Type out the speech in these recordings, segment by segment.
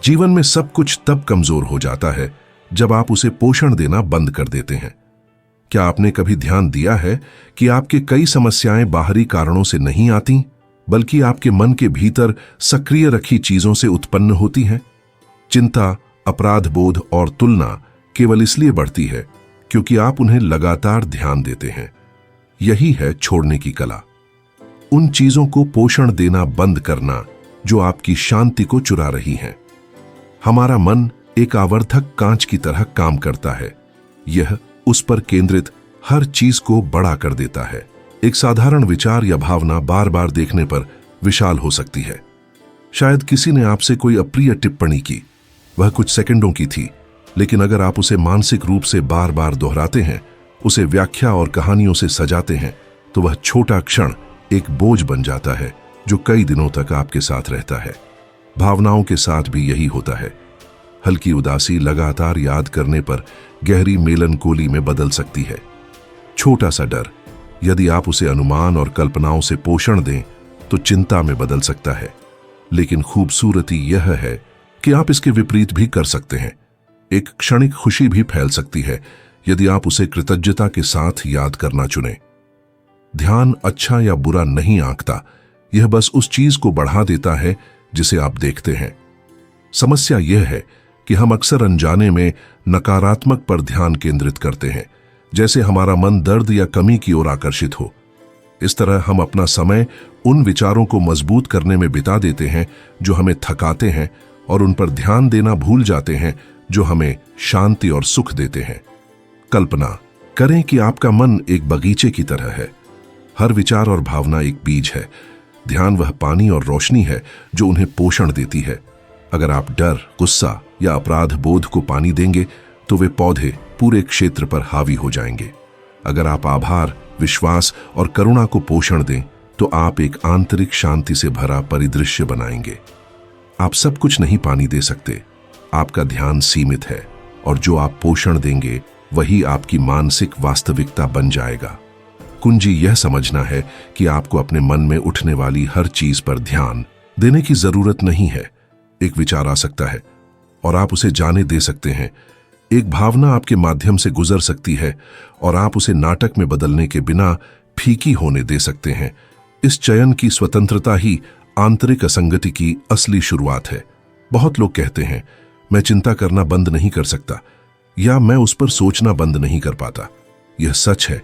जीवन में सब कुछ तब कमजोर हो जाता है जब आप उसे पोषण देना बंद कर देते हैं। क्या आपने कभी ध्यान दिया है कि आपके कई समस्याएं बाहरी कारणों से नहीं आती, बल्कि आपके मन के भीतर सक्रिय रखी चीजों से उत्पन्न होती हैं? चिंता, अपराध बोध और तुलना केवल इसलिए बढ़ती है क्योंकि आप उन्हें लगातार ध्यान देते हैं। यही है छोड़ने की कला। उन चीजों को पोषण देना बंद करना जो आपकी शांति को चुरा रही हैं। हमारा मन एक आवर्धक कांच की तरह काम करता है। यह उस पर केंद्रित हर चीज को बड़ा कर देता है। एक साधारण विचार या भावना बार बार देखने पर विशाल हो सकती है। शायद किसी ने आपसे कोई अप्रिय टिप्पणी की, वह कुछ सेकंडों की थी, लेकिन अगर आप उसे मानसिक रूप से बार बार दोहराते हैं, उसे व्याख्या और कहानियों से सजाते हैं, तो वह छोटा क्षण एक बोझ बन जाता है जो कई दिनों तक आपके साथ रहता है। भावनाओं के साथ भी यही होता है। हल्की उदासी लगातार याद करने पर गहरी मेलनकोली में बदल सकती है। छोटा सा डर, यदि आप उसे अनुमान और कल्पनाओं से पोषण दें, तो चिंता में बदल सकता है। लेकिन खूबसूरती यह है कि आप इसके विपरीत भी कर सकते हैं। एक क्षणिक खुशी भी फैल सकती है यदि आप उसे कृतज्ञता के साथ याद करना चुनें। ध्यान अच्छा या बुरा नहीं आंकता, यह बस उस चीज को बढ़ा देता है जिसे आप देखते हैं। समस्या यह है कि हम अक्सर अनजाने में नकारात्मक पर ध्यान केंद्रित करते हैं, जैसे हमारा मन दर्द या कमी की ओर आकर्षित हो। इस तरह हम अपना समय उन विचारों को मजबूत करने में बिता देते हैं जो हमें थकाते हैं, और उन पर ध्यान देना भूल जाते हैं जो हमें शांति और सुख देते हैं। कल्पना करें कि आपका मन एक बगीचे की तरह है। हर विचार और भावना एक बीज है। ध्यान वह पानी और रोशनी है जो उन्हें पोषण देती है। अगर आप डर, गुस्सा या अपराध बोध को पानी देंगे, तो वे पौधे पूरे क्षेत्र पर हावी हो जाएंगे। अगर आप आभार, विश्वास और करुणा को पोषण दें, तो आप एक आंतरिक शांति से भरा परिदृश्य बनाएंगे। आप सब कुछ नहीं पानी दे सकते। आपका ध्यान सीमित है, और जो आप पोषण देंगे वही आपकी मानसिक वास्तविकता बन जाएगा। कुंजी यह समझना है कि आपको अपने मन में उठने वाली हर चीज पर ध्यान देने की जरूरत नहीं है। एक विचार आ सकता है और आप उसे जाने दे सकते हैं। एक भावना आपके माध्यम से गुजर सकती है और आप उसे नाटक में बदलने के बिना फीकी होने दे सकते हैं। इस चयन की स्वतंत्रता ही आंतरिक असंगति की असली शुरुआत है। बहुत लोग कहते हैं, मैं चिंता करना बंद नहीं कर सकता, या मैं उस पर सोचना बंद नहीं कर पाता। यह सच है,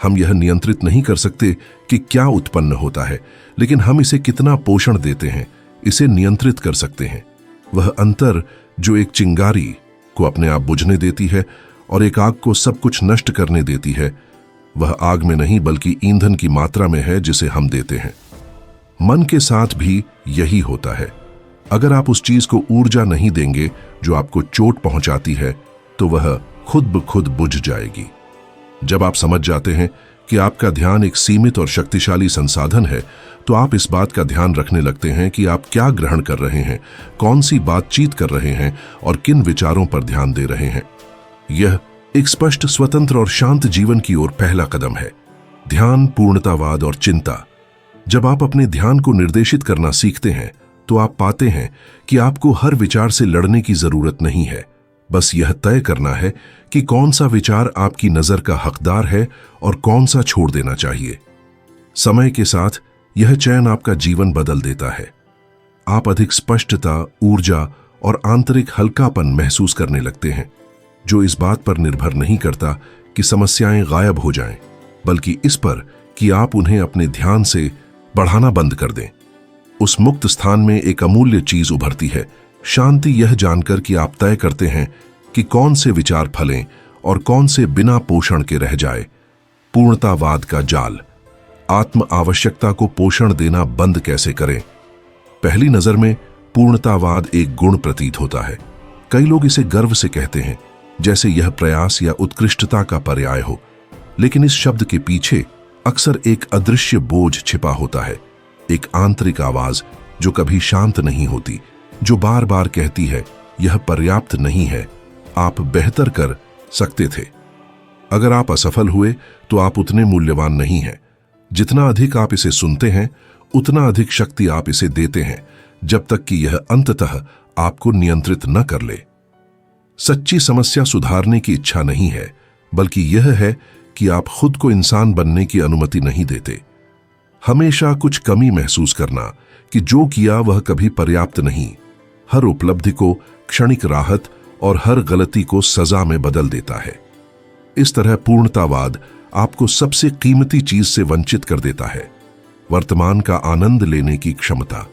हम यह नियंत्रित नहीं कर सकते कि क्या उत्पन्न होता है, लेकिन हम इसे कितना पोषण देते हैं, इसे नियंत्रित कर सकते हैं। वह अंतर जो एक चिंगारी को अपने आप बुझने देती है और एक आग को सब कुछ नष्ट करने देती है, वह आग में नहीं बल्कि ईंधन की मात्रा में है जिसे हम देते हैं। मन के साथ भी यही होता है। अगर आप उस चीज को ऊर्जा नहीं देंगे जो आपको चोट पहुंचाती है, तो वह खुद ब खुद बुझ जाएगी। जब आप समझ जाते हैं कि आपका ध्यान एक सीमित और शक्तिशाली संसाधन है, तो आप इस बात का ध्यान रखने लगते हैं कि आप क्या ग्रहण कर रहे हैं, कौन सी बातचीत कर रहे हैं और किन विचारों पर ध्यान दे रहे हैं। यह एक स्पष्ट, स्वतंत्र और शांत जीवन की ओर पहला कदम है। ध्यान, पूर्णतावाद और चिंता। जब आप अपने ध्यान को निर्देशित करना सीखते हैं, तो आप पाते हैं कि आपको हर विचार से लड़ने की जरूरत नहीं है। बस यह तय करना है कि कौन सा विचार आपकी नजर का हकदार है और कौन सा छोड़ देना चाहिए। समय के साथ यह चयन आपका जीवन बदल देता है। आप अधिक स्पष्टता, ऊर्जा और आंतरिक हल्कापन महसूस करने लगते हैं, जो इस बात पर निर्भर नहीं करता कि समस्याएं गायब हो जाएं, बल्कि इस पर कि आप उन्हें अपने ध्यान से बढ़ाना बंद कर दें। उस मुक्त स्थान में एक अमूल्य चीज उभरती है, शांति। यह जानकर कि आप तय करते हैं कि कौन से विचार फलें और कौन से बिना पोषण के रह जाए। पूर्णतावाद का जाल। आत्म आवश्यकता को पोषण देना बंद कैसे करें? पहली नजर में पूर्णतावाद एक गुण प्रतीत होता है। कई लोग इसे गर्व से कहते हैं, जैसे यह प्रयास या उत्कृष्टता का पर्याय हो। लेकिन इस शब्द के पीछे अक्सर एक अदृश्य बोझ छिपा होता है, एक आंतरिक आवाज जो कभी शांत नहीं होती, जो बार बार कहती है, यह पर्याप्त नहीं है, आप बेहतर कर सकते थे। अगर आप असफल हुए तो आप उतने मूल्यवान नहीं हैं। जितना अधिक आप इसे सुनते हैं, उतना अधिक शक्ति आप इसे देते हैं। जब तक कि यह अंततः आपको नियंत्रित न कर ले। सच्ची समस्या सुधारने की इच्छा नहीं है, बल्कि यह है कि आप खुद को इंसान बनने की अनुमति नहीं देते। हमेशा कुछ कमी महसूस करना कि जो किया वह कभी पर्याप्त नहीं, हर उपलब्धि को क्षणिक राहत और हर गलती को सजा में बदल देता है। इस तरह पूर्णतावाद आपको सबसे कीमती चीज से वंचित कर देता है, वर्तमान का आनंद लेने की क्षमता।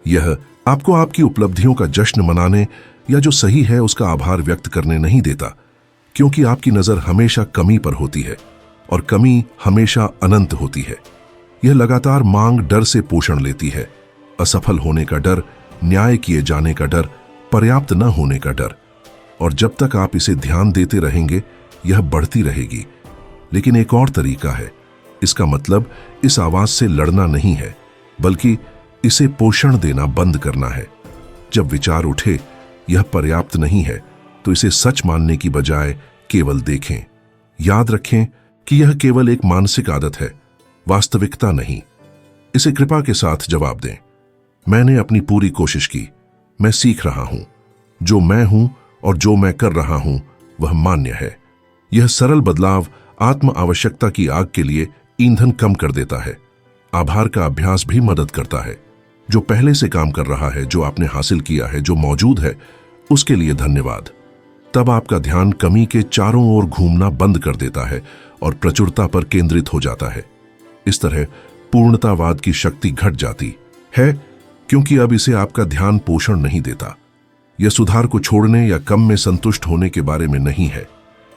यह आपको आपकी उपलब्धियों का जश्न मनाने या जो सही है उसका आभार व्यक्त करने नहीं देता, क्योंकि आपकी नजर हमेशा कमी पर होती है और कमी हमेशा अनंत होती है। यह लगातार मांग डर से पोषण लेती है, असफल होने का डर, न्याय किए जाने का डर, पर्याप्त न होने का डर। और जब तक आप इसे ध्यान देते रहेंगे यह बढ़ती रहेगी। लेकिन एक और तरीका है, इसका मतलब इस आवाज से लड़ना नहीं है, बल्कि इसे पोषण देना बंद करना है। जब विचार उठे यह पर्याप्त नहीं है, तो इसे सच मानने की बजाय केवल देखें। याद रखें कि यह केवल एक मानसिक आदत है, वास्तविकता नहीं। इसे कृपा के साथ जवाब दें, मैंने अपनी पूरी कोशिश की, मैं सीख रहा हूं, जो मैं हूं और जो मैं कर रहा हूं वह मान्य है। यह सरल बदलाव आत्म आवश्यकता की आग के लिए ईंधन कम कर देता है। आभार का अभ्यास भी मदद करता है। जो पहले से काम कर रहा है, जो आपने हासिल किया है, जो मौजूद है, उसके लिए धन्यवाद। तब आपका ध्यान कमी के चारों ओर घूमना बंद कर देता है और प्रचुरता पर केंद्रित हो जाता है। इस तरह पूर्णतावाद की शक्ति घट जाती है, क्योंकि अब इसे आपका ध्यान पोषण नहीं देता। यह सुधार को छोड़ने या कम में संतुष्ट होने के बारे में नहीं है।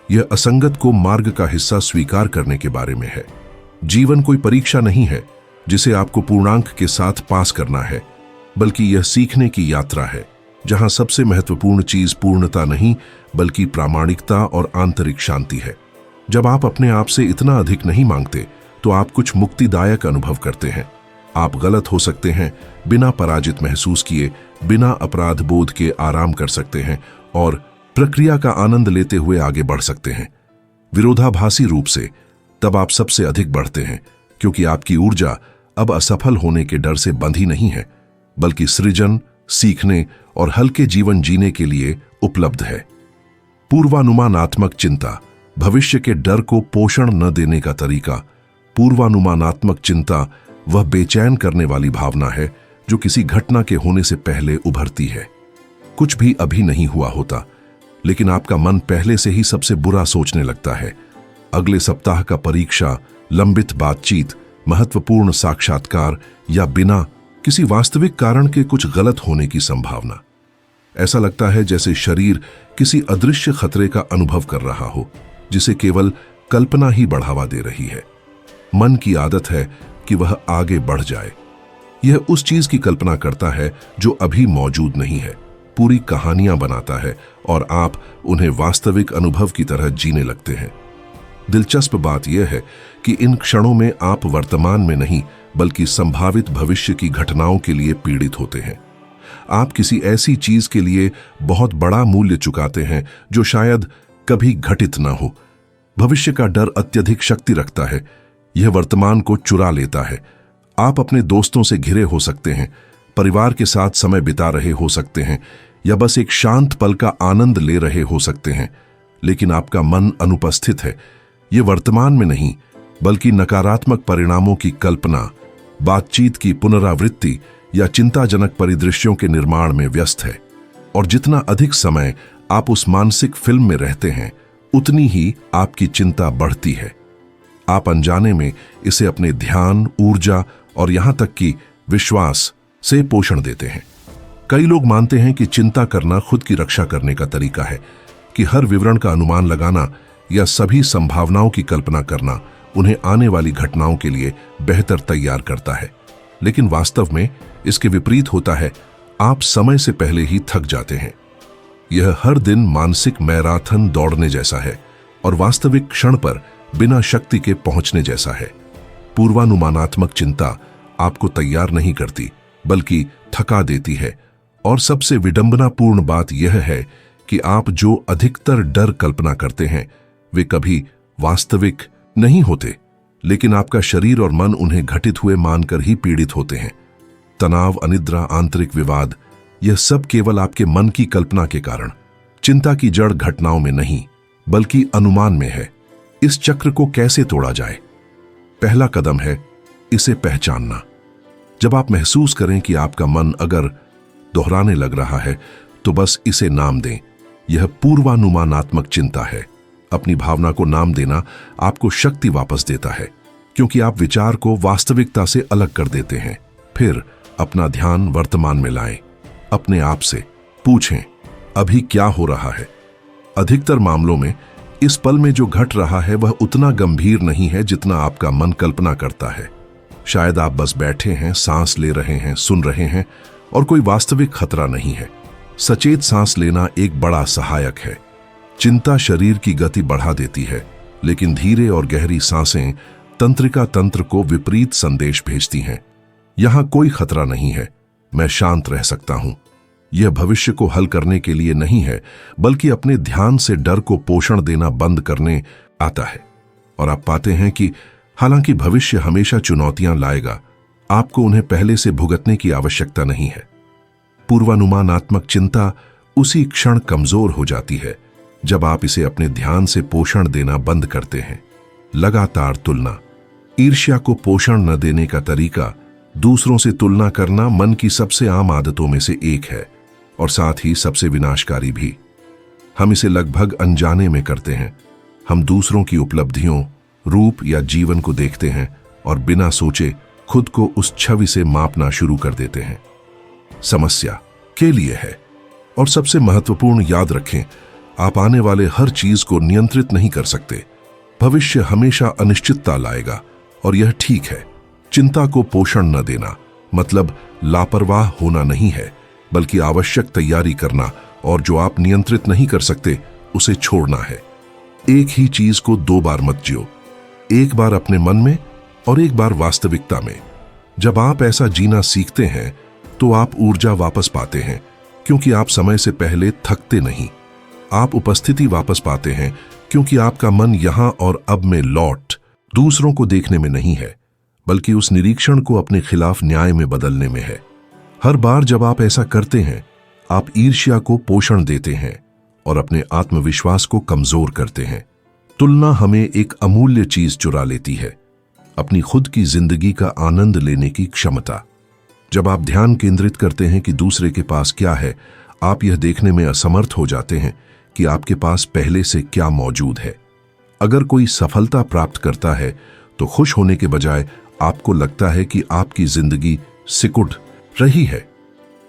यह असंगत को मार्ग का हिस्सा स्वीकार करने के बारे में है। जीवन कोई परीक्षा नहीं है जिसे आपको पूर्णांक के साथ पास करना है, बल्कि यह सीखने की यात्रा है, जहां सबसे महत्वपूर्ण चीज पूर्णता नहीं बल्कि प्रामाणिकता और आंतरिक शांति है। जब आप अपने आप से इतना अधिक नहीं मांगते तो आप कुछ मुक्तिदायक अनुभव करते हैं। आप गलत हो सकते हैं, बिना पराजित महसूस किए, बिना अपराध बोध के आराम कर सकते हैं और प्रक्रिया का आनंद लेते हुए आगे बढ़ सकते हैं। विरोधाभासी रूप से तब आप सबसे अधिक बढ़ते हैं, क्योंकि आपकी ऊर्जा अब असफल होने के डर से बंधी नहीं है, बल्कि सृजन, सीखने और हल्के जीवन जीने के लिए उपलब्ध है। पूर्वानुमानात्मक चिंता, भविष्य के डर को पोषण न देने का तरीका। पूर्वानुमानात्मक चिंता वह बेचैन करने वाली भावना है जो किसी घटना के होने से पहले उभरती है। कुछ भी अभी नहीं हुआ होता, लेकिन आपका मन पहले से ही सबसे बुरा सोचने लगता है। अगले सप्ताह का परीक्षा, लंबित बातचीत, महत्वपूर्ण साक्षात्कार या बिना किसी वास्तविक कारण के कुछ गलत होने की संभावना। ऐसा लगता है जैसे शरीर किसी अदृश्य खतरे का अनुभव कर रहा हो, जिसे केवल कल्पना ही बढ़ावा दे रही है। मन की आदत है कि वह आगे बढ़ जाए। यह उस चीज की कल्पना करता है जो अभी मौजूद नहीं है, पूरी कहानियां बनाता है और आप उन्हें वास्तविक अनुभव की तरह जीने लगते हैं। दिलचस्प बात यह है कि इन क्षणों में आप वर्तमान में नहीं बल्कि संभावित भविष्य की घटनाओं के लिए पीड़ित होते हैं। आप किसी ऐसी चीज के लिए बहुत बड़ा मूल्य चुकाते हैं जो शायद कभी घटित ना हो। भविष्य का डर अत्यधिक शक्ति रखता है, यह वर्तमान को चुरा लेता है। आप अपने दोस्तों से घिरे हो सकते हैं, परिवार के साथ समय बिता रहे हो सकते हैं या बस एक शांत पल का आनंद ले रहे हो सकते हैं, लेकिन आपका मन अनुपस्थित है। यह वर्तमान में नहीं बल्कि नकारात्मक परिणामों की कल्पना, बातचीत की पुनरावृत्ति या चिंताजनक परिदृश्यों के निर्माण में व्यस्त है। और जितना अधिक समय आप उस मानसिक फिल्म में रहते हैं, उतनी ही आपकी चिंता बढ़ती है। आप अनजाने में इसे अपने ध्यान, ऊर्जा और यहां तक कि विश्वास से पोषण देते हैं। कई लोग मानते हैं कि चिंता करना खुद की रक्षा करने का तरीका है, कि हर विवरण का अनुमान लगाना या सभी संभावनाओं की कल्पना करना उन्हें आने वाली घटनाओं के लिए बेहतर तैयार करता है। लेकिन वास्तव में इसके विपरीत होता है। आप समय से पहले ही थक जाते हैं। यह हर दिन मानसिक मैराथन दौड़ने जैसा है और वास्तविक क्षण पर बिना शक्ति के पहुंचने जैसा है। पूर्वानुमानात्मक चिंता आपको तैयार नहीं करती बल्कि थका देती है। और सबसे विडंबनापूर्ण बात यह है कि आप जो अधिकतर डर कल्पना करते हैं वे कभी वास्तविक नहीं होते, लेकिन आपका शरीर और मन उन्हें घटित हुए मानकर ही पीड़ित होते हैं। तनाव, अनिद्रा, आंतरिक विवाद, यह सब केवल आपके मन की कल्पना के कारण। चिंता की जड़ घटनाओं में नहीं, बल्कि अनुमान में है। इस चक्र को कैसे तोड़ा जाए? पहला कदम है इसे पहचानना। जब आप महसूस करें कि आपका मन अगर दोहराने लग रहा है, तो बस इसे नाम दें। यह पूर्वानुमानात्मक चिंता है। अपनी भावना को नाम देना आपको शक्ति वापस देता है, क्योंकि आप विचार को वास्तविकता से अलग कर देते हैं। फिर अपना ध्यान वर्तमान में लाएं। अपने आप से पूछें, अभी क्या हो रहा है? अधिकतर मामलों में इस पल में जो घट रहा है वह उतना गंभीर नहीं है जितना आपका मन कल्पना करता है। शायद आप बस बैठे हैं, सांस ले रहे हैं, सुन रहे हैं, और कोई वास्तविक खतरा नहीं है। सचेत सांस लेना एक बड़ा सहायक है। चिंता शरीर की गति बढ़ा देती है, लेकिन धीरे और गहरी सांसें तंत्रिका तंत्र को विपरीत संदेश भेजती हैं। यहां कोई खतरा नहीं है, मैं शांत रह सकता हूं। यह भविष्य को हल करने के लिए नहीं है, बल्कि अपने ध्यान से डर को पोषण देना बंद करने आता है। और आप पाते हैं कि हालांकि भविष्य हमेशा चुनौतियां लाएगा, आपको उन्हें पहले से भुगतने की आवश्यकता नहीं है। पूर्वानुमानात्मक चिंता उसी क्षण कमजोर हो जाती है जब आप इसे अपने ध्यान से पोषण देना बंद करते हैं। लगातार तुलना। ईर्ष्या को पोषण न देने का तरीका दूसरों से तुलना करना मन की सबसे आम आदतों में से एक है, और साथ ही सबसे विनाशकारी भी। हम इसे लगभग अनजाने में करते हैं। हम दूसरों की उपलब्धियों, रूप या जीवन को देखते हैं और बिना सोचे खुद को उस छवि से मापना शुरू कर देते हैं। समस्या के लिए है। और सबसे महत्वपूर्ण, याद रखें, आप आने वाले हर चीज को नियंत्रित नहीं कर सकते। भविष्य हमेशा अनिश्चितता लाएगा, और यह ठीक है। चिंता को पोषण न देना मतलब लापरवाह होना नहीं है, बल्कि आवश्यक तैयारी करना, और जो आप नियंत्रित नहीं कर सकते उसे छोड़ना है। एक ही चीज को दो बार मत जियो, एक बार अपने मन में और एक बार वास्तविकता में। जब आप ऐसा जीना सीखते हैं तो आप ऊर्जा वापस पाते हैं, क्योंकि आप समय से पहले थकते नहीं। आप उपस्थिति वापस पाते हैं, क्योंकि आपका मन यहां और अब में लौट दूसरों को देखने में नहीं है, बल्कि उस निरीक्षण को अपने खिलाफ न्याय में बदलने में है। हर बार जब आप ऐसा करते हैं, आप ईर्ष्या को पोषण देते हैं और अपने आत्मविश्वास को कमजोर करते हैं। तुलना हमें एक अमूल्य चीज चुरा लेती है, अपनी खुद की जिंदगी का आनंद लेने की क्षमता। जब आप ध्यान केंद्रित करते हैं कि दूसरे के पास क्या है, आप यह देखने में असमर्थ हो जाते हैं कि आपके पास पहले से क्या मौजूद है। अगर कोई सफलता प्राप्त करता है तो खुश होने के बजाय आपको लगता है कि आपकी जिंदगी सिकुड़ रही है।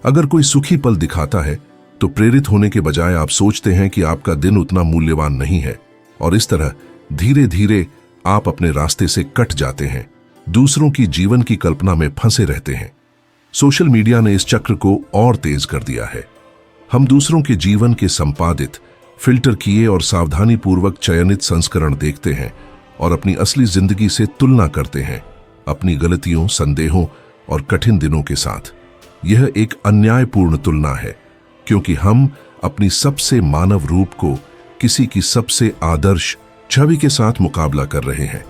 अगर कोई सुखी पल दिखाता है तो प्रेरित होने के बजाय आप सोचते हैं कि आपका दिन उतना मूल्यवान नहीं है, और इस तरह धीरे धीरे आप अपने रास्ते से कट जाते हैं, दूसरों की जीवन की कल्पना में फंसे रहते हैं। सोशल मीडिया ने इस चक्र को और तेज कर दिया है। हम दूसरों के जीवन के संपादित, फिल्टर किए और सावधानीपूर्वक चयनित संस्करण देखते हैं और अपनी असली जिंदगी से तुलना करते हैं, अपनी गलतियों, संदेहों और कठिन दिनों के साथ। यह एक अन्यायपूर्ण तुलना है, क्योंकि हम अपनी सबसे मानव रूप को किसी की सबसे आदर्श छवि के साथ मुकाबला कर रहे हैं।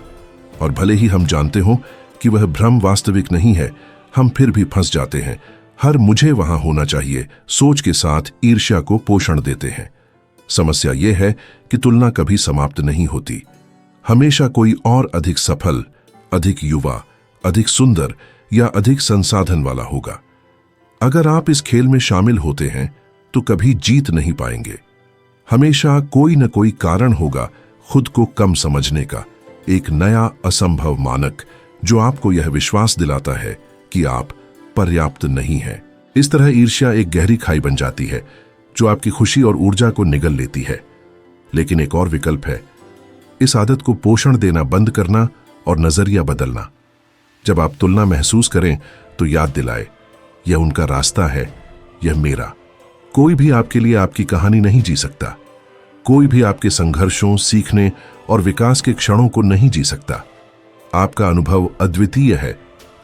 और भले ही हम जानते हों कि वह भ्रम वास्तविक नहीं है, हम फिर भी फंस जाते हैं। हर मुझे वहां होना चाहिए सोच के साथ ईर्ष्या को पोषण देते हैं। समस्या यह है कि तुलना कभी समाप्त नहीं होती। हमेशा कोई और अधिक सफल, अधिक युवा, अधिक सुंदर या अधिक संसाधन वाला होगा। अगर आप इस खेल में शामिल होते हैं तो कभी जीत नहीं पाएंगे। हमेशा कोई न कोई कारण होगा खुद को कम समझने का, एक नया असंभव मानक जो आपको यह विश्वास दिलाता है कि आप पर्याप्त नहीं हैं। इस तरह ईर्ष्या एक गहरी खाई बन जाती है जो आपकी खुशी और ऊर्जा को निगल लेती है। लेकिन एक और विकल्प है, इस आदत को पोषण देना बंद करना और नजरिया बदलना। जब आप तुलना महसूस करें तो याद दिलाए, यह उनका रास्ता है, यह मेरा। कोई भी आपके लिए आपकी कहानी नहीं जी सकता। कोई भी आपके संघर्षों, सीखने और विकास के क्षणों को नहीं जी सकता। आपका अनुभव अद्वितीय है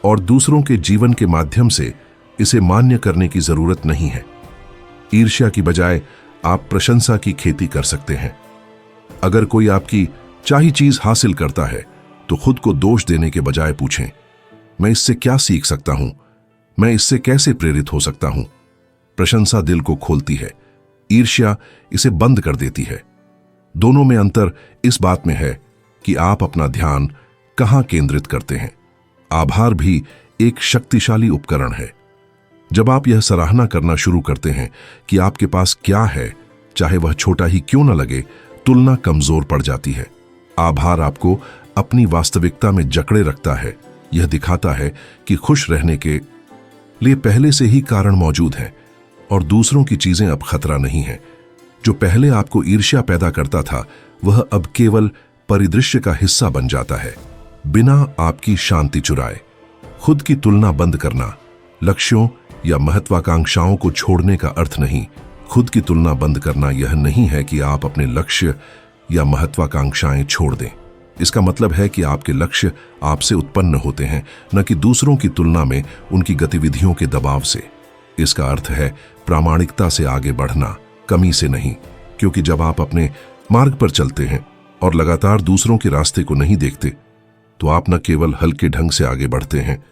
और दूसरों के जीवन के माध्यम से इसे मान्य करने की जरूरत नहीं है। ईर्ष्या की बजाय आप प्रशंसा की खेती कर सकते हैं। अगर कोई आपकी चाही चीज हासिल करता है तो खुद को दोष देने के बजाय पूछें, मैं इससे क्या सीख सकता हूं? मैं इससे कैसे प्रेरित हो सकता हूं। प्रशंसा दिल को खोलती है, ईर्ष्या इसे बंद कर देती है। दोनों में अंतर इस बात में है कि आप अपना ध्यान कहां केंद्रित करते हैं। आभार भी एक शक्तिशाली उपकरण है। जब आप यह सराहना करना शुरू करते हैं कि आपके पास क्या है, चाहे वह छोटा ही क्यों न लगे, तुलना कमजोर पड़ जाती है। आभार आपको अपनी वास्तविकता में जकड़े रखता है। यह दिखाता है कि खुश रहने के लिए पहले से ही कारण मौजूद हैं और दूसरों की चीजें अब खतरा नहीं है। जो पहले आपको ईर्ष्या पैदा करता था, वह अब केवल परिदृश्य का हिस्सा बन जाता है, बिना आपकी शांति चुराए। खुद की तुलना बंद करना लक्ष्यों या महत्वाकांक्षाओं को छोड़ने का अर्थ नहीं। खुद की तुलना बंद करना यह नहीं है कि आप अपने लक्ष्य या महत्वाकांक्षाएं छोड़ दें। इसका मतलब है कि आपके लक्ष्य आपसे उत्पन्न होते हैं, न कि दूसरों की तुलना में उनकी गतिविधियों के दबाव से। इसका अर्थ है प्रामाणिकता से आगे बढ़ना, कमी से नहीं। क्योंकि जब आप अपने मार्ग पर चलते हैं और लगातार दूसरों के रास्ते को नहीं देखते, तो आप न केवल हल्के ढंग से आगे बढ़ते हैं,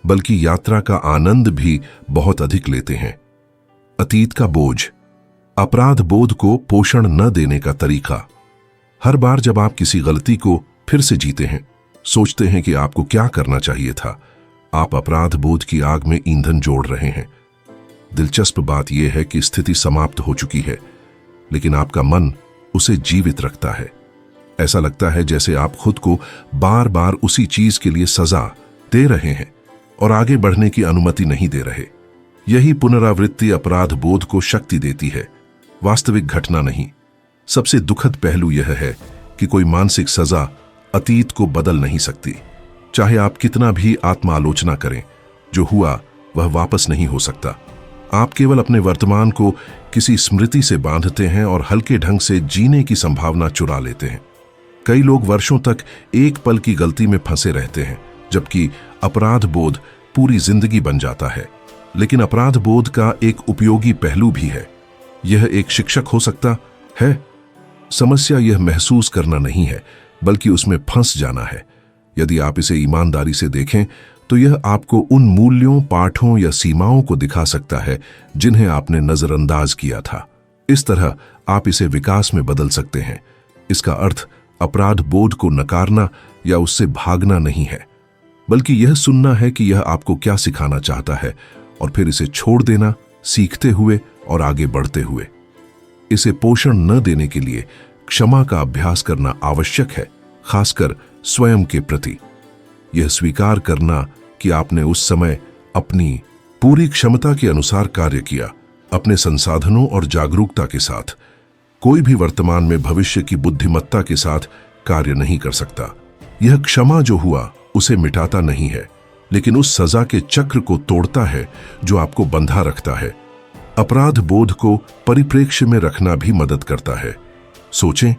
बल्कि यात्रा का आनंद भी बहुत अधिक लेते हैं। अतीत का बोझ, अपराध बोध को पोषण न देने का तरीका। हर बार जब आप किसी गलती को फिर से जीते हैं, सोचते हैं कि आपको क्या करना चाहिए था, आप अपराध बोध की आग में ईंधन जोड़ रहे हैं। दिलचस्प बात यह है कि स्थिति समाप्त हो चुकी है, लेकिन आपका मन उसे जीवित रखता है। ऐसा लगता है जैसे आप खुद को बार बार उसी चीज के लिए सजा दे रहे हैं और आगे बढ़ने की अनुमति नहीं दे रहे। यही पुनरावृत्ति अपराध बोध को शक्ति देती है, वास्तविक घटना नहीं। सबसे दुखद पहलू यह है कि कोई मानसिक सजा अतीत को बदल नहीं सकती। चाहे आप कितना भी आत्मालोचना करें, जो हुआ वह वापस नहीं हो सकता। आप केवल अपने वर्तमान को किसी स्मृति से बांधते हैं और हल्के ढंग से जीने की संभावना चुरा लेते हैं। कई लोग वर्षों तक एक पल की गलती में फंसे रहते हैं, जबकि अपराध बोध पूरी जिंदगी बन जाता है। लेकिन अपराध बोध का एक उपयोगी पहलू भी है। यह एक शिक्षक हो सकता है। समस्या यह महसूस करना नहीं है, बल्कि उसमें फंस जाना है। यदि आप इसे ईमानदारी से देखें, तो यह आपको उन मूल्यों, पाठों या सीमाओं को दिखा सकता है जिन्हें आपने नजरअंदाज किया था। इस तरह आप इसे विकास में बदल सकते हैं। इसका अर्थ अपराध बोध को नकारना या उससे भागना नहीं है, बल्कि यह सुनना है कि यह आपको क्या सिखाना चाहता है और फिर इसे छोड़ देना, सीखते हुए और आगे बढ़ते हुए। इसे पोषण न देने के लिए क्षमा का अभ्यास करना आवश्यक है, खासकर स्वयं के प्रति। यह स्वीकार करना कि आपने उस समय अपनी पूरी क्षमता के अनुसार कार्य किया, अपने संसाधनों और जागरूकता के साथ। कोई भी वर्तमान में भविष्य की बुद्धिमत्ता के साथ कार्य नहीं कर सकता। यह क्षमा जो हुआ उसे मिटाता नहीं है, लेकिन उस सजा के चक्र को तोड़ता है जो आपको बंधा रखता है। अपराध बोध को परिप्रेक्ष्य में रखना भी मदद करता है। सोचें,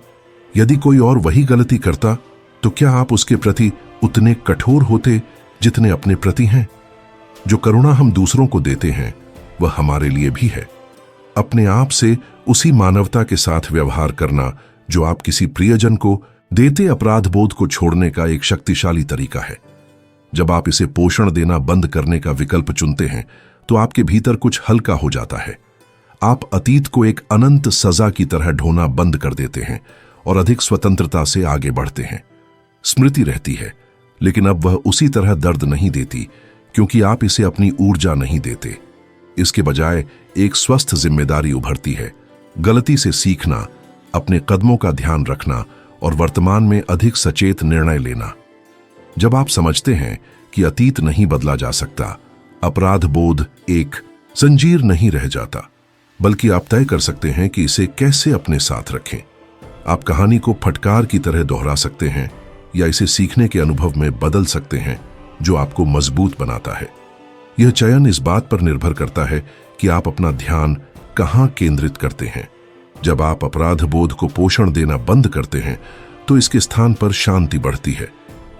यदि कोई और वही गलती करता, तो क्या आप उसके प्रति उतने कठोर होते जितने अपने प्रति हैं? जो करुणा हम दूसरों को देते हैं, वह हमारे लिए भी है। अपने आप से उसी मानवता के साथ व्यवहार करना जो आप किसी प्रियजन को देते अपराध बोध को छोड़ने का एक शक्तिशाली तरीका है। जब आप इसे पोषण देना बंद करने का विकल्प चुनते हैं, तो आपके भीतर कुछ हल्का हो जाता है। आप अतीत को एक अनंत सजा की तरह ढोना बंद कर देते हैं और अधिक स्वतंत्रता से आगे बढ़ते हैं। स्मृति रहती है, लेकिन अब वह उसी तरह दर्द नहीं देती, क्योंकि आप इसे अपनी ऊर्जा नहीं देते। इसके बजाय एक स्वस्थ जिम्मेदारी उभरती है। गलती से सीखना, अपने कदमों का ध्यान रखना और वर्तमान में अधिक सचेत निर्णय लेना। जब आप समझते हैं कि अतीत नहीं बदला जा सकता, अपराध बोध एक जंजीर नहीं रह जाता, बल्कि आप तय कर सकते हैं कि इसे कैसे अपने साथ रखें। आप कहानी को फटकार की तरह दोहरा सकते हैं या इसे सीखने के अनुभव में बदल सकते हैं जो आपको मजबूत बनाता है। यह चयन इस बात पर निर्भर करता है कि आप अपना ध्यान कहां केंद्रित करते हैं। जब आप अपराध बोध को पोषण देना बंद करते हैं, तो इसके स्थान पर शांति बढ़ती है।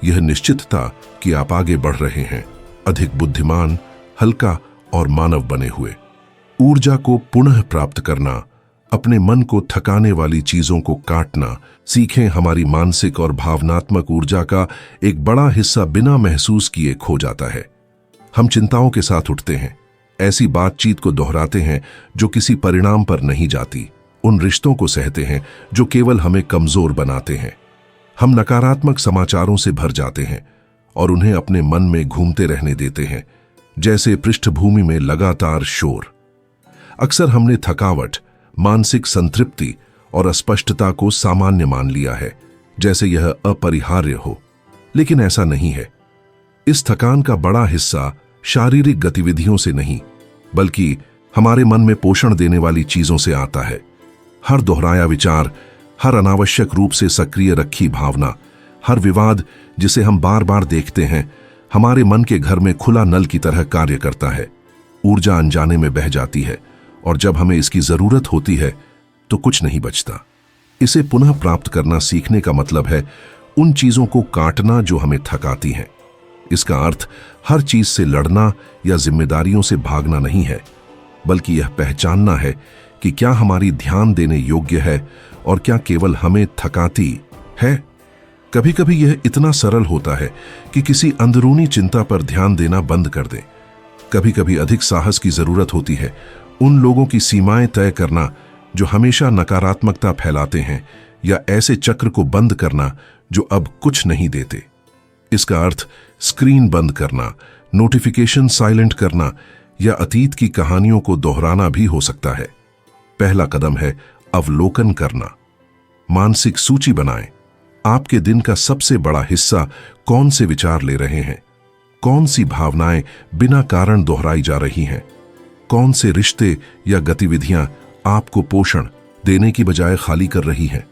यह निश्चितता कि आप आगे बढ़ रहे हैं, अधिक बुद्धिमान, हल्का और मानव बने हुए। ऊर्जा को पुनः प्राप्त करना, अपने मन को थकाने वाली चीजों को काटना सीखें। हमारी मानसिक और भावनात्मक ऊर्जा का एक बड़ा हिस्सा बिना महसूस किए खो जाता है। हम चिंताओं के साथ उठते हैं, ऐसी बातचीत को दोहराते हैं जो किसी परिणाम पर नहीं जाती, उन रिश्तों को सहते हैं जो केवल हमें कमजोर बनाते हैं। हम नकारात्मक समाचारों से भर जाते हैं और उन्हें अपने मन में घूमते रहने देते हैं, जैसे पृष्ठभूमि में लगातार शोर। अक्सर हमने थकावट, मानसिक संतृप्ति और अस्पष्टता को सामान्य मान लिया है, जैसे यह अपरिहार्य हो, लेकिन ऐसा नहीं है। इस थकान का बड़ा हिस्सा शारीरिक गतिविधियों से नहीं, बल्कि हमारे मन में पोषण देने वाली चीजों से आता है। हर दोहराया विचार, हर अनावश्यक रूप से सक्रिय रखी भावना, हर विवाद जिसे हम बार बार देखते हैं, हमारे मन के घर में खुला नल की तरह कार्य करता है। ऊर्जा अनजाने में बह जाती है और जब हमें इसकी जरूरत होती है तो कुछ नहीं बचता। इसे पुनः प्राप्त करना सीखने का मतलब है उन चीजों को काटना जो हमें थकाती हैं। इसका अर्थ हर चीज से लड़ना या जिम्मेदारियों से भागना नहीं है, बल्कि यह पहचानना है कि क्या हमारी ध्यान देने योग्य है और क्या केवल हमें थकाती है। कभी कभी यह इतना सरल होता है कि किसी अंदरूनी चिंता पर ध्यान देना बंद कर दें। कभी कभी अधिक साहस की जरूरत होती है, उन लोगों की सीमाएं तय करना जो हमेशा नकारात्मकता फैलाते हैं, या ऐसे चक्र को बंद करना जो अब कुछ नहीं देते। इसका अर्थ स्क्रीन बंद करना, नोटिफिकेशन साइलेंट करना या अतीत की कहानियों को दोहराना भी हो सकता है। पहला कदम है अवलोकन करना। मानसिक सूची बनाएं। आपके दिन का सबसे बड़ा हिस्सा कौन से विचार ले रहे हैं, कौन सी भावनाएं बिना कारण दोहराई जा रही हैं, कौन से रिश्ते या गतिविधियां आपको पोषण देने की बजाय खाली कर रही हैं।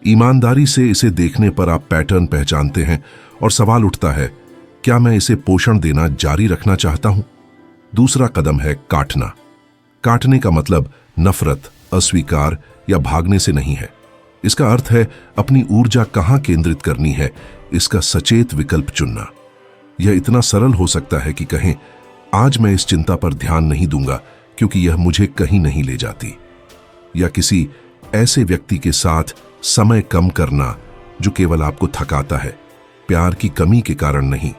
ईमानदारी से इसे देखने पर आप पैटर्न पहचानते हैं और सवाल उठता है, क्या मैं इसे पोषण देना जारी रखना चाहता हूं? दूसरा कदम है काटना। काटने का मतलब नफरत, अस्वीकार या भागने से नहीं है। इसका अर्थ है अपनी ऊर्जा कहां केंद्रित करनी है, इसका सचेत विकल्प चुनना। यह इतना सरल हो सकता है कि कहें, आज मैं इस चिंता पर ध्यान नहीं दूंगा क्योंकि यह मुझे कहीं नहीं ले जाती। या किसी ऐसे व्यक्ति के साथ समय कम करना जो केवल आपको थकाता है, प्यार की कमी के कारण नहीं,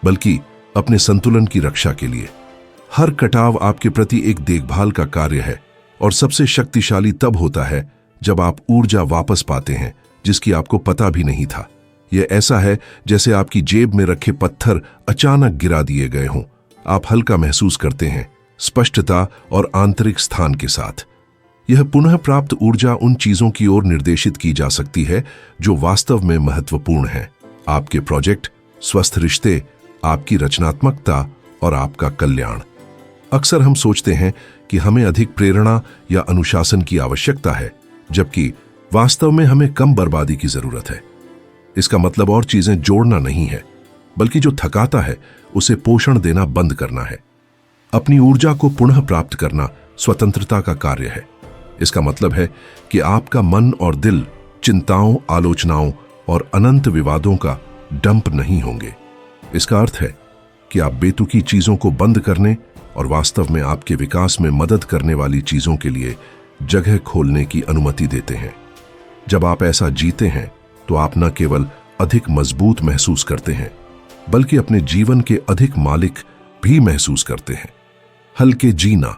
बल्कि अपने संतुलन की रक्षा के लिए। हर कटाव आपके प्रति एक देखभाल का कार्य है और सबसे शक्तिशाली तब होता है जब आप ऊर्जा वापस पाते हैं जिसकी आपको पता भी नहीं था। यह ऐसा है जैसे आपकी जेब में रखे पत्थर अचानक गिरा दिए गए हों। आप हल्का महसूस करते हैं, स्पष्टता और आंतरिक स्थान के साथ। यह पुनः प्राप्त ऊर्जा उन चीजों की ओर निर्देशित की जा सकती है जो वास्तव में महत्वपूर्ण है। आपके प्रोजेक्ट, स्वस्थ रिश्ते, आपकी रचनात्मकता और आपका कल्याण। अक्सर हम सोचते हैं कि हमें अधिक प्रेरणा या अनुशासन की आवश्यकता है, जबकि वास्तव में हमें कम बर्बादी की जरूरत है। इसका मतलब और चीजें जोड़ना नहीं है, बल्कि जो थकाता है उसे पोषण देना बंद करना है। अपनी ऊर्जा को पुनः प्राप्त करना स्वतंत्रता का कार्य है। इसका मतलब है कि आपका मन और दिल चिंताओं, आलोचनाओं और अनंत विवादों का डंप नहीं होंगे। इसका अर्थ है कि आप बेतुकी चीजों को बंद करने और वास्तव में आपके विकास में मदद करने वाली चीजों के लिए जगह खोलने की अनुमति देते हैं। जब आप ऐसा जीते हैं तो आप न केवल अधिक मजबूत महसूस करते हैं, बल्कि अपने जीवन के अधिक मालिक भी महसूस करते हैं। हल्के जीना।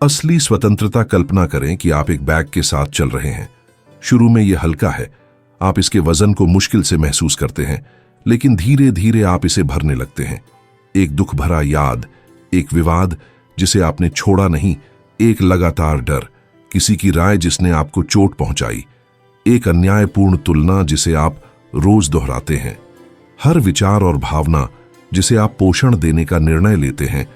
असली स्वतंत्रता कल्पना करें कि आप एक बैग के साथ चल रहे हैं। शुरू में यह हल्का है, आप इसके वजन को मुश्किल से महसूस करते हैं, लेकिन धीरे धीरे आप इसे भरने लगते हैं। एक दुख भरा याद, एक विवाद जिसे आपने छोड़ा नहीं, एक लगातार डर, किसी की राय जिसने आपको चोट पहुंचाई, एक अन्यायपूर्ण तुलना जिसे आप रोज दोहराते हैं। हर विचार और भावना जिसे आप पोषण देने का निर्णय लेते हैं,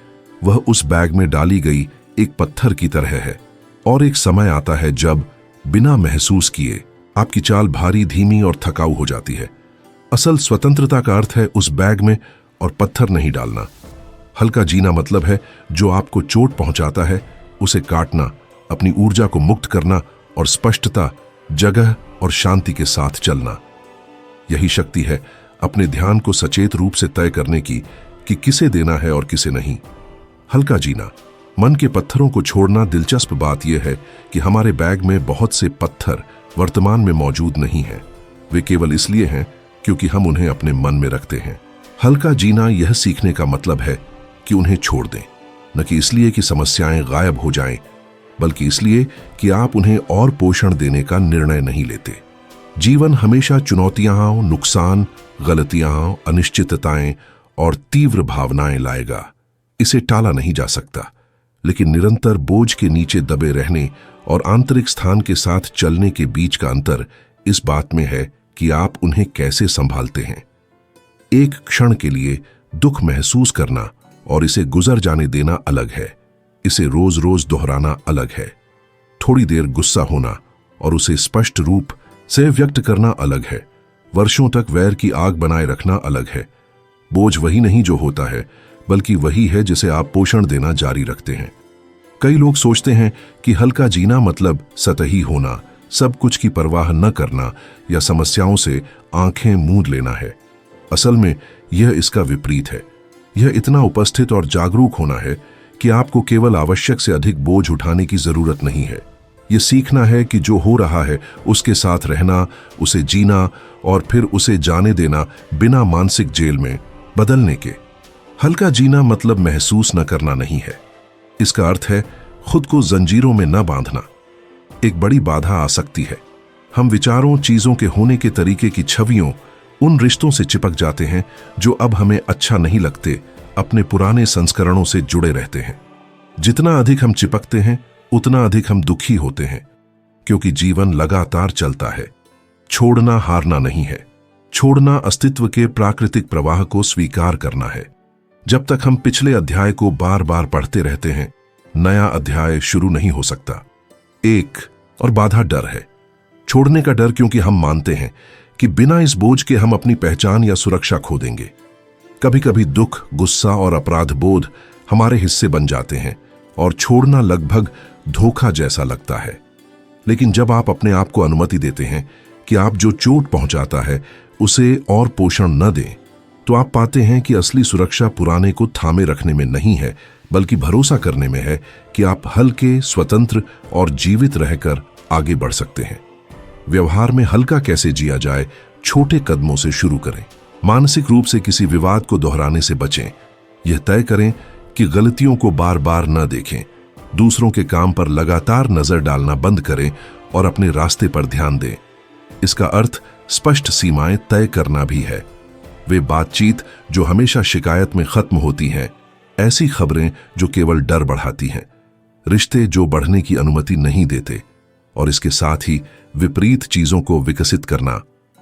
वह उस बैग में डाली गई एक पत्थर की तरह है। और एक समय आता है जब बिना महसूस किए आपकी चाल भारी, धीमी और थकाऊ हो जाती है। असल स्वतंत्रता का अर्थ है उस बैग में और पत्थर नहीं डालना। हल्का जीना मतलब है जो आपको चोट पहुंचाता है उसे काटना, अपनी ऊर्जा को मुक्त करना और स्पष्टता, जगह और शांति के साथ चलना। यही शक्ति है अपने ध्यान को सचेत रूप से तय करने की कि किसे देना है और किसे नहीं। हल्का जीना, मन के पत्थरों को छोड़ना। दिलचस्प बात यह है कि हमारे बैग में बहुत से पत्थर वर्तमान में मौजूद नहीं हैं। वे केवल इसलिए हैं क्योंकि हम उन्हें अपने मन में रखते हैं। हल्का जीना यह सीखने का मतलब है कि उन्हें छोड़ दें, न कि इसलिए कि समस्याएं गायब हो जाएं, बल्कि इसलिए कि आप उन्हें और पोषण देने का निर्णय नहीं लेते। जीवन हमेशा चुनौतियां, नुकसान, गलतियां, अनिश्चितताएं और तीव्र भावनाएं लाएगा। इसे टाला नहीं जा सकता, लेकिन निरंतर बोझ के नीचे दबे रहने और आंतरिक स्थान के साथ चलने के बीच का अंतर इस बात में है कि आप उन्हें कैसे संभालते हैं। एक क्षण के लिए दुख महसूस करना और इसे गुजर जाने देना अलग है, इसे रोज रोज दोहराना अलग है। थोड़ी देर गुस्सा होना और उसे स्पष्ट रूप से व्यक्त करना अलग है। वर्षों तक वैर की आग बनाए रखना अलग है। बोझ वही नहीं जो होता है, बल्कि वही है जिसे आप पोषण देना जारी रखते हैं। कई लोग सोचते हैं कि हल्का जीना मतलब सतही होना, सब कुछ की परवाह न करना या समस्याओं से आंखें मूंद लेना है। असल में यह इसका विपरीत है। यह इतना उपस्थित और जागरूक होना है कि आपको केवल आवश्यक से अधिक बोझ उठाने की जरूरत नहीं है। यह सीखना है कि जो हो रहा है उसके साथ रहना, उसे जीना और फिर उसे जाने देना बिना मानसिक जेल में बदलने के। हल्का जीना मतलब महसूस न करना नहीं है। इसका अर्थ है खुद को जंजीरों में न बांधना। एक बड़ी बाधा आ सकती है। हम विचारों, चीजों के होने के तरीके की छवियों, उन रिश्तों से चिपक जाते हैं जो अब हमें अच्छा नहीं लगते, अपने पुराने संस्करणों से जुड़े रहते हैं। जितना अधिक हम चिपकते हैं उतना अधिक हम दुखी होते हैं, क्योंकि जीवन लगातार चलता है। छोड़ना हारना नहीं है। छोड़ना अस्तित्व के प्राकृतिक प्रवाह को स्वीकार करना है। जब तक हम पिछले अध्याय को बार बार पढ़ते रहते हैं, नया अध्याय शुरू नहीं हो सकता। एक और बाधा डर है। छोड़ने का डर, क्योंकि हम मानते हैं कि बिना इस बोझ के हम अपनी पहचान या सुरक्षा खो देंगे। कभी कभी दुख, गुस्सा और अपराध बोध हमारे हिस्से बन जाते हैं और छोड़ना लगभग धोखा जैसा लगता है। लेकिन जब आप अपने आप को अनुमति देते हैं कि आप जो चोट पहुंचाता है उसे और पोषण न दें, तो आप पाते हैं कि असली सुरक्षा पुराने को थामे रखने में नहीं है, बल्कि भरोसा करने में है कि आप हल्के, स्वतंत्र और जीवित रहकर आगे बढ़ सकते हैं। व्यवहार में हल्का कैसे जिया जाए, छोटे कदमों से शुरू करें। मानसिक रूप से किसी विवाद को दोहराने से बचें। यह तय करें कि गलतियों को बार बार न देखें। दूसरों के काम पर लगातार नजर डालना बंद करें और अपने रास्ते पर ध्यान दें। इसका अर्थ स्पष्ट सीमाएं तय करना भी है। वे बातचीत जो हमेशा शिकायत में खत्म होती हैं, ऐसी खबरें जो केवल डर बढ़ाती हैं, रिश्ते जो बढ़ने की अनुमति नहीं देते, और इसके साथ ही विपरीत चीजों को विकसित करना,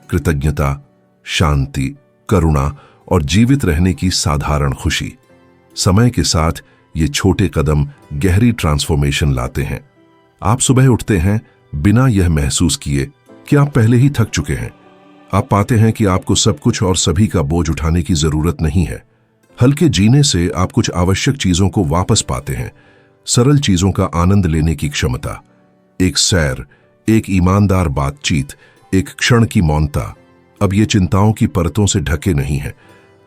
कृतज्ञता, शांति, करुणा और जीवित रहने की साधारण खुशी। समय के साथ ये छोटे कदम गहरी ट्रांसफॉर्मेशन लाते हैं। आप सुबह उठते हैं बिना यह महसूस किए कि आप पहले ही थक चुके हैं। आप पाते हैं कि आपको सब कुछ और सभी का बोझ उठाने की जरूरत नहीं है। हल्के जीने से आप कुछ आवश्यक चीजों को वापस पाते हैं। सरल चीजों का आनंद लेने की क्षमता, एक सैर, एक ईमानदार बातचीत, एक क्षण की मौनता। अब ये चिंताओं की परतों से ढके नहीं हैं।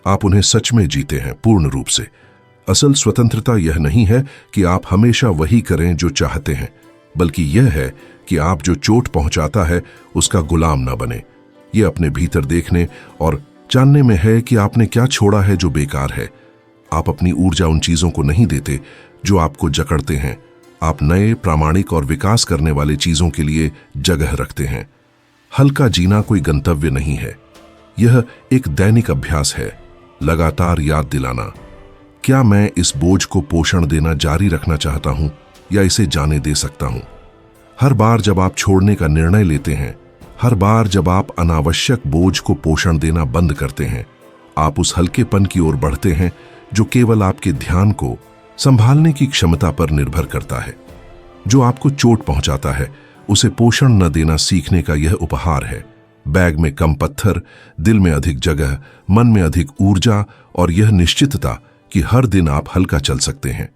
आप उन्हें सच में जीते हैं, पूर्ण रूप से। असल स्वतंत्रता यह नहीं है कि आप हमेशा वही करें जो चाहते हैं, बल्कि यह है कि आप जो चोट पहुंचाता है उसका गुलाम न बने। यह अपने भीतर देखने और जानने में है कि आपने क्या छोड़ा है जो बेकार है। आप अपनी ऊर्जा उन चीजों को नहीं देते जो आपको जकड़ते हैं। आप नए, प्रामाणिक और विकास करने वाले चीजों के लिए जगह रखते हैं। हल्का जीना कोई गंतव्य नहीं है, यह एक दैनिक अभ्यास है। लगातार याद दिलाना, क्या मैं इस बोझ को पोषण देना जारी रखना चाहता हूं या इसे जाने दे सकता हूं। हर बार जब आप छोड़ने का निर्णय लेते हैं, हर बार जब आप अनावश्यक बोझ को पोषण देना बंद करते हैं, आप उस हल्केपन की ओर बढ़ते हैं जो केवल आपके ध्यान को संभालने की क्षमता पर निर्भर करता है। जो आपको चोट पहुंचाता है उसे पोषण न देना सीखने का यह उपहार है। बैग में कम पत्थर, दिल में अधिक जगह, मन में अधिक ऊर्जा और यह निश्चितता कि हर दिन आप हल्का चल सकते हैं।